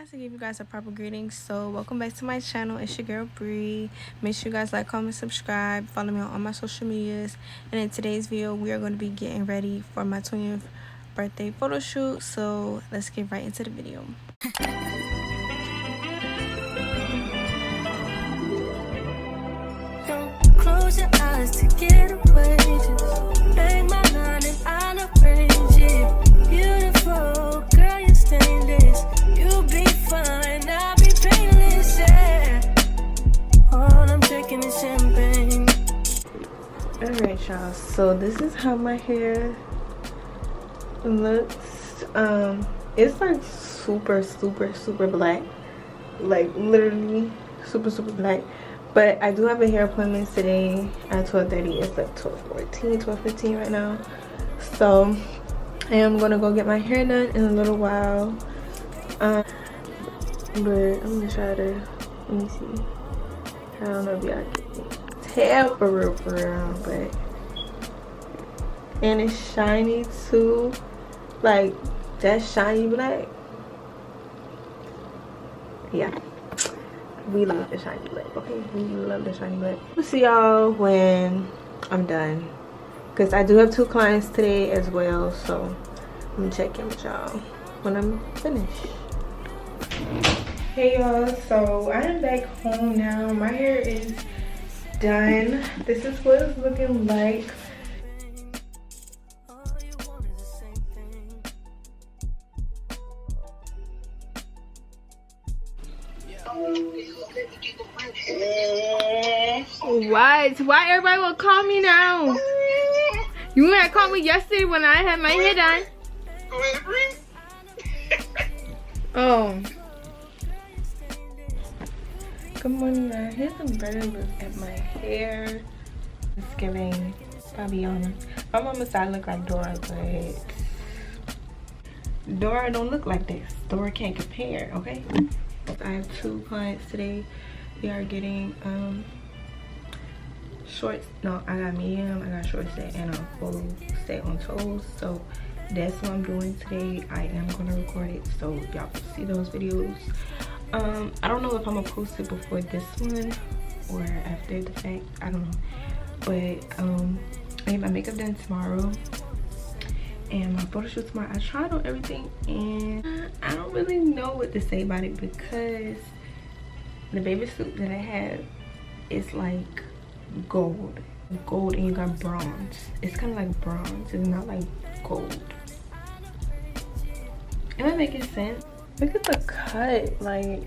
guys to give you guys a proper greeting. So welcome back to my channel. It's your girl Bree. Make sure you guys like, comment, subscribe, follow me on all my social medias. And in today's video we are going to be getting ready for my 20th birthday photo shoot. So let's get right into the video. Don't close your eyes to get away. Just bang my line and I'll arrange it. Beautiful girl, you're stainless. You'll be fine, I'll be painless. Yeah. All I'm drinking is champagne. Alright y'all, so this is how my hair looks. It's like super black, like literally super black. But I do have a hair appointment today at 12:30. It's like 12:14, 12:15 right now. So I am gonna go get my hair done in a little while. But I'm gonna try to, let me see. I don't know if y'all can tell for real, but and it's shiny too, like that shiny black. Yeah, we love the shiny black. Okay, we love the shiny black. We'll see y'all when I'm done, because I do have 2 clients today as well, so I'm gonna check in with y'all when I'm finished. Hey y'all, so I am back home now. My hair is done. This is what it's looking like. Why everybody will call me now? You had called me yesterday when I had my hair done. Oh. Good morning, guys. Here's a better look at my hair. It's giving Fabiana. My mama said I look like Dora, but Dora don't look like this. Dora can't compare, okay? I have 2 clients today. We are getting shorts. No, I got medium, I got short set, and a full set on toes. So that's what I'm doing today. I am gonna record it so y'all can see those videos. I don't know if I'm gonna post it before this one or after the fact. I don't know, but I get my makeup done tomorrow and my photo shoot tomorrow. I tried on everything and I don't really know what to say about it, because the baby suit that I have is like gold and you got bronze. It's kind of like bronze, it's not like gold. Am I making sense? Look at the cut. Like,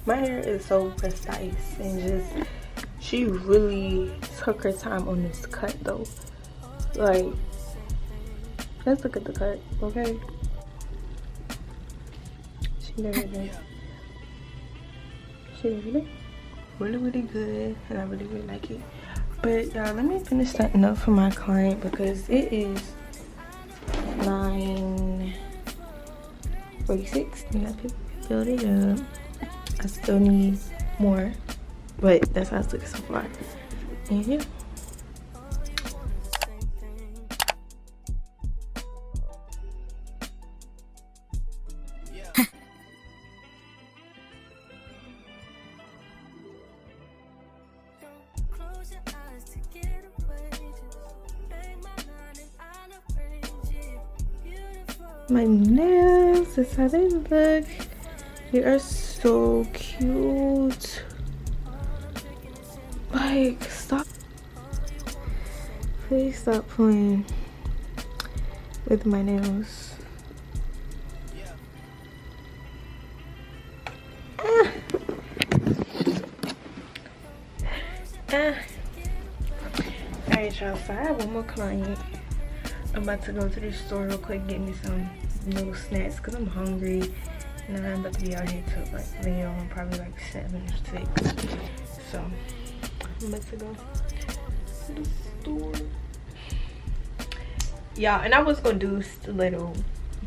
my hair is so precise, and just, she really took her time on this cut though. Like, let's look at the cut, okay? She did it. She did it really good, and I really like it. But y'all, let me finish setting up for my client, because it is 9:46. We got to build it up. I still need more, but that's how it's looking so far. And yeah. Close your eyes to get away. Just bang my line and I'll arrange it. Beautiful. My nails, that's how they look. They are so cute. Like, stop. Please stop playing with my nails. Alright y'all, so I have one more client. I'm about to go to the store real quick, get me some little snacks because I'm hungry, and I'm about to be out here till like later on, probably like 7 or 6. So I'm about to go to the store. Y'all, and I was gonna do stiletto,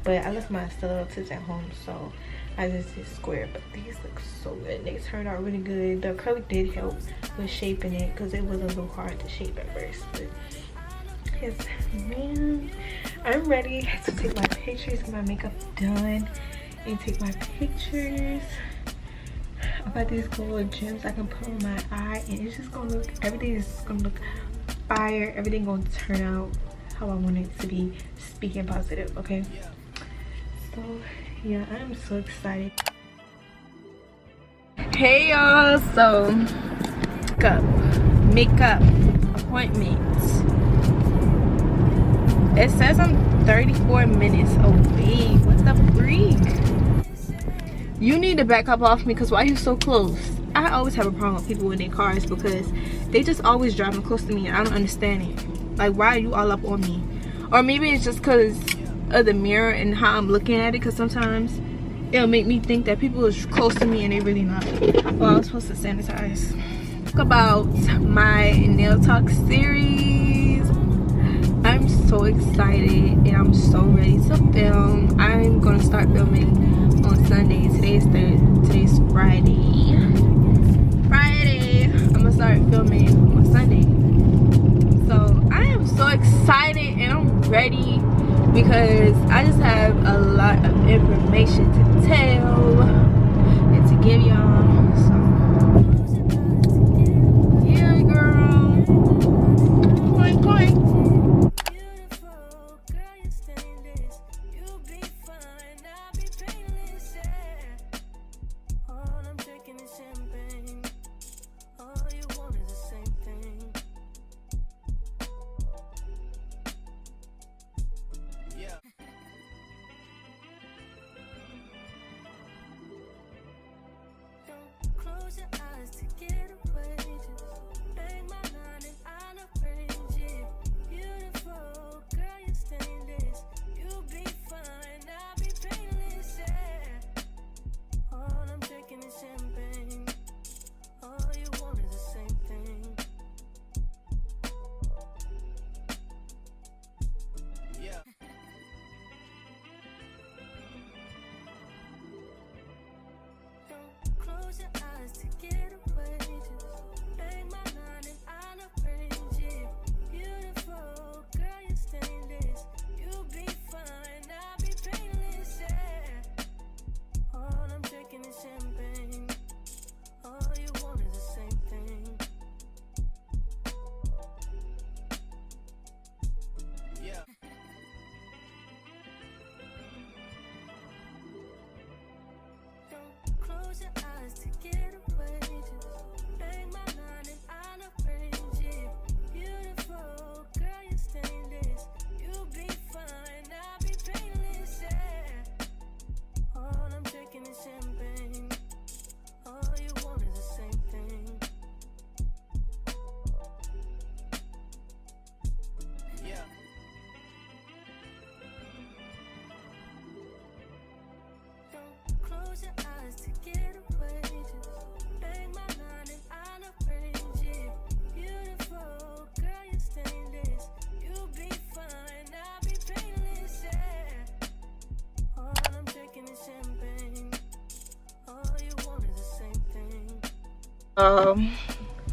but I left my stiletto tips at home, so I just did square. But these look so good. They turned out really good. The acrylic did help with shaping it, because it was a little hard to shape at first, but yes, man, I'm ready to take my pictures, get my makeup done, and take my pictures about these little gems I can put on my eye, and it's just gonna look, everything is gonna look fire. Everything gonna turn out how I want it to be, speaking positive. Okay, so yeah, I'm so excited. Hey y'all, so makeup appointments. It says I'm 34 minutes away. What the freak? You need to back up off me, because why are you so close? I always have a problem with people in their cars because they just always driving close to me and I don't understand it. Like, why are you all up on me? Or maybe it's just because of the mirror and how I'm looking at it, because sometimes it'll make me think that people are close to me and they really not. Well, I was supposed to sanitize. Talk about my nail talk series. I'm so excited and I'm so ready to film. I'm gonna start filming on Sunday. Today's Friday. I'm gonna start filming on Sunday. So I am so excited and I'm ready because I just have a lot of information to tell and to give y'all. So yeah, girl. Point, point.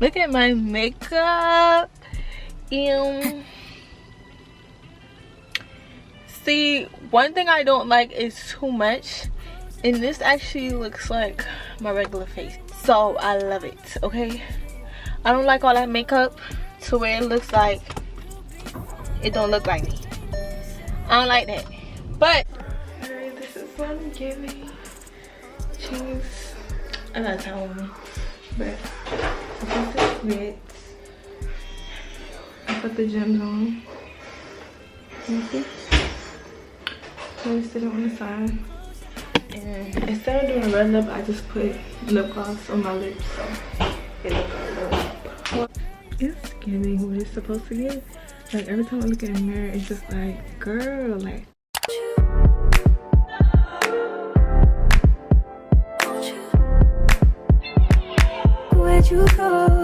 Look at my makeup. See, one thing I don't like is too much, and this actually looks like my regular face, so I love it. Okay, I don't like all that makeup to where it looks like it don't look like me. I don't like that. But alright, this is what I'm giving. Jeez, I gotta tell me. But I put the red. I put the gems on. You see? Placed it on the side. And instead of doing a red lip, I just put lip gloss on my lips, so it looks like a lip. It's giving what it's supposed to give. Like every time I look in the mirror, it's just like, girl, like. Where'd you go?